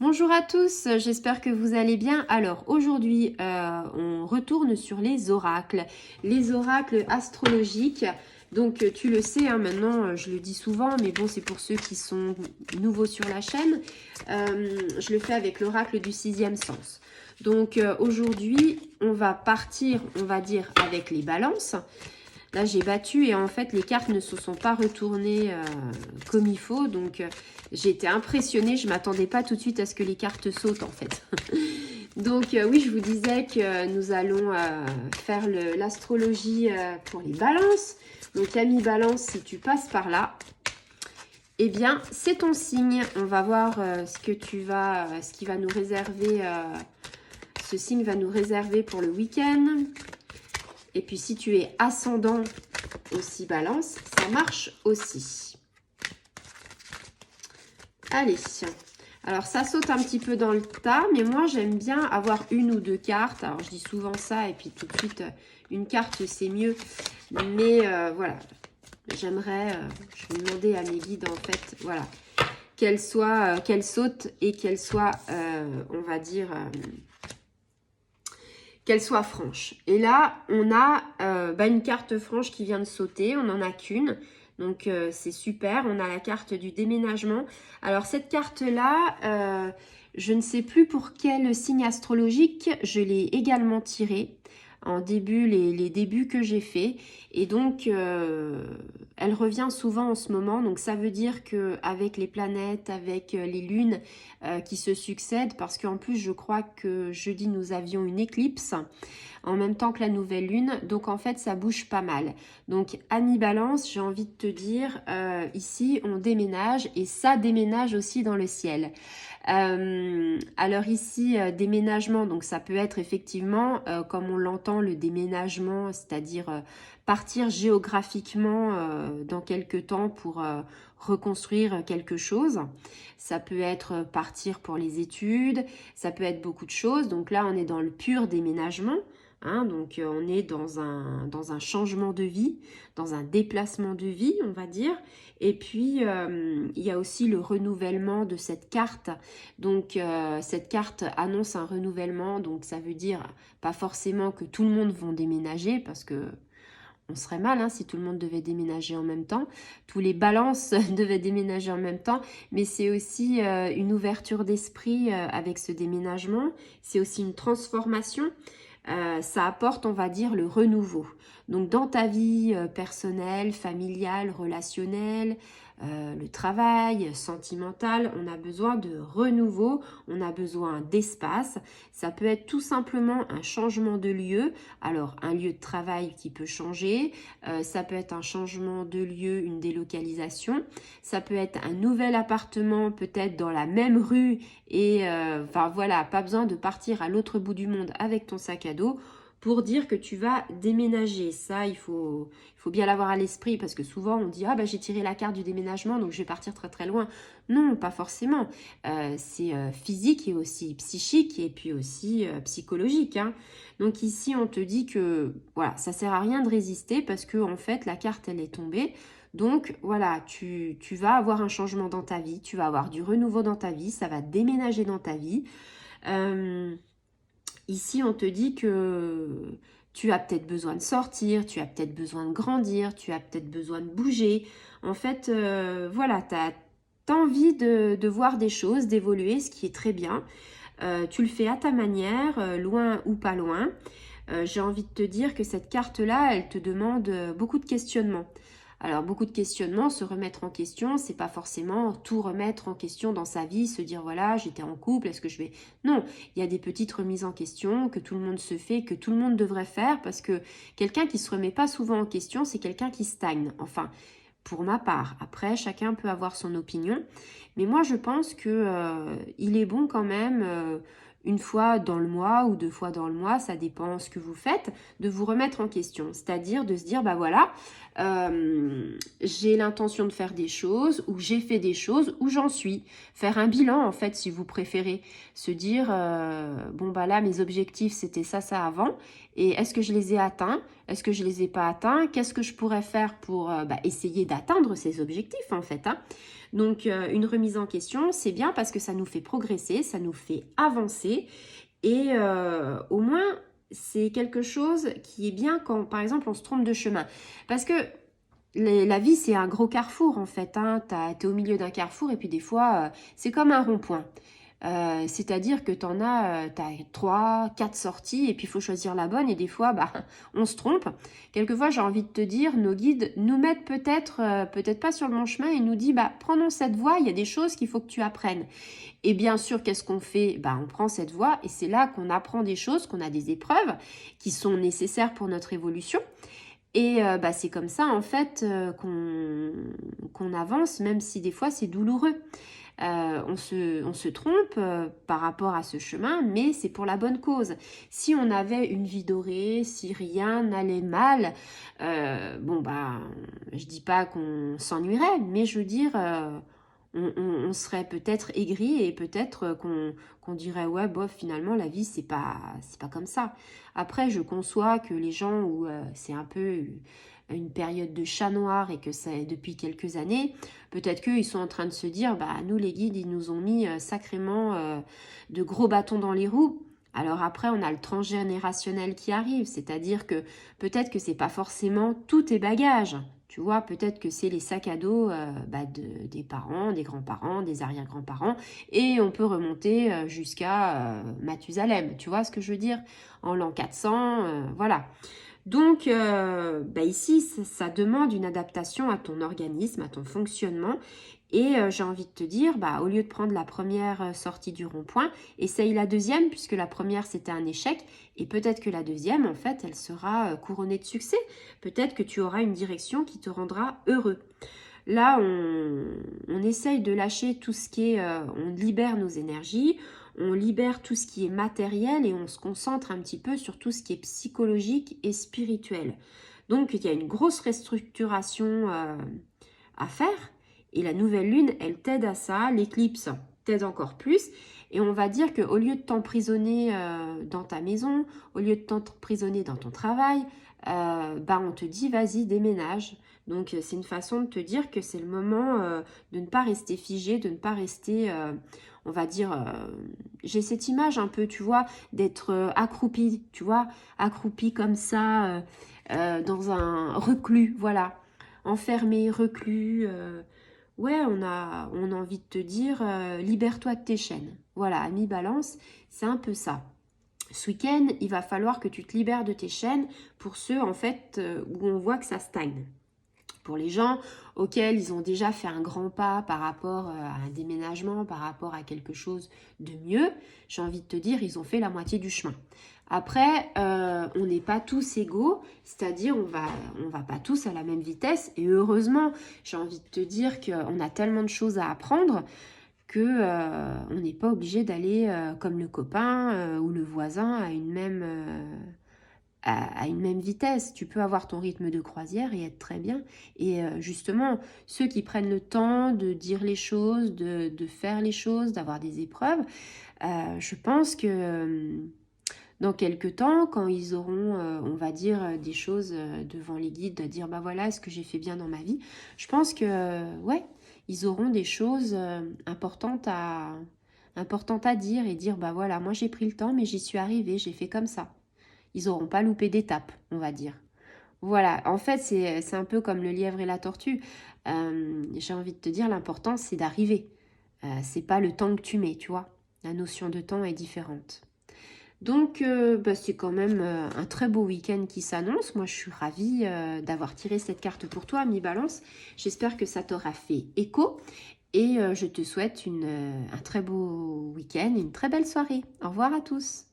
Bonjour à tous, j'espère que vous allez bien. Alors aujourd'hui, on retourne sur les oracles astrologiques. Donc tu le sais, hein, maintenant je le dis souvent, mais bon c'est pour ceux qui sont nouveaux sur la chaîne. Je le fais avec l'oracle du sixième sens. Donc aujourd'hui, on va partir, on va dire, avec les balances. Là, j'ai battu et en fait, les cartes ne se sont pas retournées comme il faut. Donc, j'ai été impressionnée. Je ne m'attendais pas tout de suite à ce que les cartes sautent, en fait. Donc, oui, je vous disais que nous allons faire l'astrologie pour les balances. Donc, ami balance, si tu passes par là, eh bien, c'est ton signe. On va voir ce qui va nous réserver. Ce signe va nous réserver pour le week-end. Et puis, si tu es ascendant aussi balance, ça marche aussi. Allez, alors ça saute un petit peu dans le tas, mais moi j'aime bien avoir une ou deux cartes. Alors je dis souvent ça, et puis tout de suite, une carte c'est mieux. Mais voilà, j'aimerais, je vais demander à mes guides en fait, voilà, qu'elle saute et qu'elle soit, on va dire... qu'elle soit franche. Et là, on a une carte franche qui vient de sauter. On n'en a qu'une. Donc, c'est super. On a la carte du déménagement. Alors, cette carte-là, je ne sais plus pour quel signe astrologique. Je l'ai également tirée en début, les débuts que j'ai fait. Et donc, elle revient souvent en ce moment. Donc, ça veut dire qu'avec les planètes, avec les lunes qui se succèdent, parce qu'en plus, je crois que jeudi, nous avions une éclipse en même temps que la nouvelle lune. Donc, en fait, ça bouge pas mal. Donc, ami balance, j'ai envie de te dire, ici, on déménage et ça déménage aussi dans le ciel. Alors ici, déménagement, donc ça peut être effectivement, comme on l'entend, le déménagement, c'est-à-dire partir géographiquement dans quelque temps pour reconstruire quelque chose. Ça peut être partir pour les études, ça peut être beaucoup de choses. Donc là, on est dans le pur déménagement. Hein, donc on est dans un changement de vie, dans un déplacement de vie, on va dire. Et puis, il y a aussi le renouvellement de cette carte. Donc, cette carte annonce un renouvellement. Donc, ça veut dire pas forcément que tout le monde va déménager parce que on serait mal hein, si tout le monde devait déménager en même temps. Tous les balances devaient déménager en même temps. Mais c'est aussi une ouverture d'esprit avec ce déménagement. C'est aussi une transformation. Ça apporte, on va dire, le renouveau. Donc, dans ta vie personnelle, familiale, relationnelle, le travail, sentimental, on a besoin de renouveau, on a besoin d'espace. Ça peut être tout simplement un changement de lieu. Alors, un lieu de travail qui peut changer. Ça peut être un changement de lieu, une délocalisation. Ça peut être un nouvel appartement, peut-être dans la même rue. Et enfin voilà, pas besoin de partir à l'autre bout du monde avec ton sac à dos pour dire que tu vas déménager. Ça, il faut bien l'avoir à l'esprit parce que souvent on dit « Ah bah j'ai tiré la carte du déménagement donc je vais partir très très loin ». Non, pas forcément. C'est physique et aussi psychique et puis aussi psychologique. Hein. Donc ici on te dit que voilà, ça sert à rien de résister parce que en fait la carte elle est tombée. Donc voilà, tu vas avoir un changement dans ta vie, tu vas avoir du renouveau dans ta vie, ça va déménager dans ta vie. Ici, on te dit que tu as peut-être besoin de sortir, tu as peut-être besoin de grandir, tu as peut-être besoin de bouger. En fait, voilà, tu as envie de voir des choses, d'évoluer, ce qui est très bien. Tu le fais à ta manière, loin ou pas loin. J'ai envie de te dire que cette carte-là, elle te demande beaucoup de questionnements. Alors, beaucoup de questionnements, se remettre en question, c'est pas forcément tout remettre en question dans sa vie, se dire voilà, j'étais en couple, est-ce que je vais... Non, il y a des petites remises en question que tout le monde se fait, que tout le monde devrait faire, parce que quelqu'un qui se remet pas souvent en question, c'est quelqu'un qui stagne. Enfin, pour ma part. Après, chacun peut avoir son opinion. Mais moi, je pense que il est bon quand même, une fois dans le mois ou deux fois dans le mois, ça dépend ce que vous faites, de vous remettre en question. C'est-à-dire de se dire, bah voilà, j'ai l'intention de faire des choses, ou j'ai fait des choses, où j'en suis. Faire un bilan, en fait, si vous préférez. Se dire, bon bah là, mes objectifs, c'était ça avant. Et est-ce que je les ai atteints? Est-ce que je les ai pas atteints? Qu'est-ce que je pourrais faire pour essayer d'atteindre ces objectifs en fait, hein? Donc, une remise en question, c'est bien parce que ça nous fait progresser, ça nous fait avancer. Et au moins, c'est quelque chose qui est bien quand, par exemple, on se trompe de chemin. Parce que la vie, c'est un gros carrefour, en fait, hein. T'es au milieu d'un carrefour et puis des fois, c'est comme un rond-point. C'est-à-dire que t'as 3, 4 sorties et puis il faut choisir la bonne et des fois, on se trompe. Quelquefois, j'ai envie de te dire, nos guides nous mettent peut-être pas sur le bon chemin et nous disent, prenons cette voie, il y a des choses qu'il faut que tu apprennes. Et bien sûr, qu'est-ce qu'on fait? On prend cette voie et c'est là qu'on apprend des choses, qu'on a des épreuves qui sont nécessaires pour notre évolution. Et c'est comme ça, en fait, qu'on avance, même si des fois, c'est douloureux. On se trompe par rapport à ce chemin, mais c'est pour la bonne cause. Si on avait une vie dorée, si rien n'allait mal, je dis pas qu'on s'ennuierait, mais je veux dire, on serait peut-être aigri et peut-être qu'on dirait ouais bof finalement la vie c'est pas comme ça. Après je conçois que les gens où c'est un peu une période de chat noir et que c'est depuis quelques années, peut-être qu'ils sont en train de se dire nous les guides ils nous ont mis sacrément de gros bâtons dans les roues. Alors après on a le transgénérationnel qui arrive, c'est-à-dire que peut-être que c'est pas forcément tous tes bagages. Tu vois, peut-être que c'est les sacs à dos des parents, des grands-parents, des arrière-grands-parents, et on peut remonter jusqu'à Mathusalem. Tu vois ce que je veux dire? En l'an 400, voilà. Donc, ici, ça demande une adaptation à ton organisme, à ton fonctionnement. Et j'ai envie de te dire, au lieu de prendre la première sortie du rond-point, essaye la deuxième, puisque la première, c'était un échec. Et peut-être que la deuxième, en fait, elle sera couronnée de succès. Peut-être que tu auras une direction qui te rendra heureux. Là, on essaye de lâcher tout ce qui est... on libère nos énergies, on libère tout ce qui est matériel et on se concentre un petit peu sur tout ce qui est psychologique et spirituel. Donc, il y a une grosse restructuration à faire. Et la nouvelle lune, elle t'aide à ça. L'éclipse t'aide encore plus. Et on va dire qu'au lieu de t'emprisonner dans ta maison, au lieu de t'emprisonner dans ton travail, on te dit vas-y, déménage. Donc c'est une façon de te dire que c'est le moment de ne pas rester figé, de ne pas rester, on va dire, j'ai cette image un peu, tu vois, d'être accroupi, tu vois, accroupi comme ça, dans un reclus, voilà, enfermé, reclus. Ouais, on a envie de te dire, libère-toi de tes chaînes. Voilà, ami Balance, c'est un peu ça. Ce week-end, il va falloir que tu te libères de tes chaînes pour ceux, en fait, où on voit que ça stagne. Pour les gens auxquels ils ont déjà fait un grand pas par rapport à un déménagement, par rapport à quelque chose de mieux, j'ai envie de te dire, ils ont fait la moitié du chemin. Après, on n'est pas tous égaux, c'est-à-dire on va pas tous à la même vitesse. Et heureusement, j'ai envie de te dire qu'on a tellement de choses à apprendre que on n'est pas obligé d'aller comme le copain ou le voisin à une même vitesse. Tu peux avoir ton rythme de croisière et être très bien. Et justement, ceux qui prennent le temps de dire les choses, de faire les choses, d'avoir des épreuves, je pense que dans quelques temps, quand ils auront, on va dire, des choses devant les guides, de dire, voilà, est-ce que j'ai fait bien dans ma vie? Je pense que, ouais, ils auront des choses importantes à dire et dire, voilà, moi j'ai pris le temps, mais j'y suis arrivée, j'ai fait comme ça. Ils n'auront pas loupé d'étape, on va dire. Voilà, en fait, c'est un peu comme le lièvre et la tortue. J'ai envie de te dire, l'important, c'est d'arriver. C'est pas le temps que tu mets, tu vois. La notion de temps est différente. Donc, c'est quand même un très beau week-end qui s'annonce. Moi, je suis ravie d'avoir tiré cette carte pour toi, Mi Balance. J'espère que ça t'aura fait écho. Et je te souhaite un très beau week-end, une très belle soirée. Au revoir à tous.